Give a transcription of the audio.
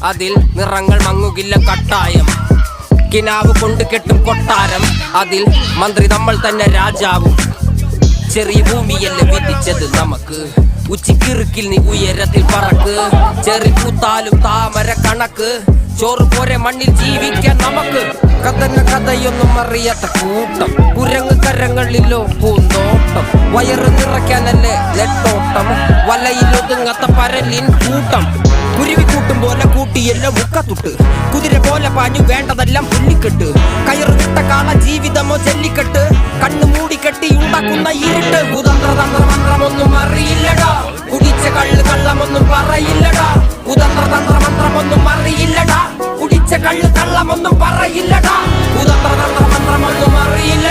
അതിൽ നിറങ്ങൾ മങ്ങുകില്ല കട്ടായം. കിനാവ് കൊണ്ട് കെട്ടും കൊട്ടാരം, അതിൽ മന്ത്രി നമ്മൾ തന്നെ രാജാവും. ചെറിയ ഭൂമിയല്ലേ വിധിച്ചത് നമുക്ക്, ഉച്ചിക്കിറുക്കിൽ നീ ഉയരത്തിൽ പറക്ക്. ചെറി പൂത്താലും താമര കണക്ക്, ചോറ് പോരെ മണ്ണിൽ ജീവിക്കാൻ നമുക്ക്. കഥന കഥയൊന്നും അറിയാത്ത കൂട്ടം, കുരങ്ങ് കരങ്ങളിലോ പൂന്തോട്ടം. വയറ് നിറയ്ക്കാനല്ലേ നെട്ടോട്ടം, വലയിലൊതുങ്ങാത്ത പരലിൻ കൂട്ടം. കുരുവി കൂട്ടും പോലെ കൂട്ടിയല്ലോ മുക്കത്തുട്ട്, കുതിര പോലെ പാഞ്ഞു വേണ്ടതെല്ലാം പുല്ലിക്കെട്ട്. കയറ് വിട്ട കാള ജീവിതമോ ജല്ലിക്കെട്ട്, കണ്ണു മൂടിക്കെട്ടി ഉണ്ടാക്കുന്ന ഇരുട്ട്. കുതന്ത്രതന്ത്രമന്ത്രമൊന്നും അറിയില്ലടാ, കുടിച്ച കള്ള് കള്ളമൊന്നും പറയില്ലടാ. കുതന്ത്രതന്ത്രമന്ത്രമൊന്നും അറിയില്ലടാ, കുടിച്ച കള്ള് കള്ളമൊന്നും പറയില്ലടാ. കുതന്ത്രതന്ത്രമന്ത്രമൊന്നും അറിയില്ല.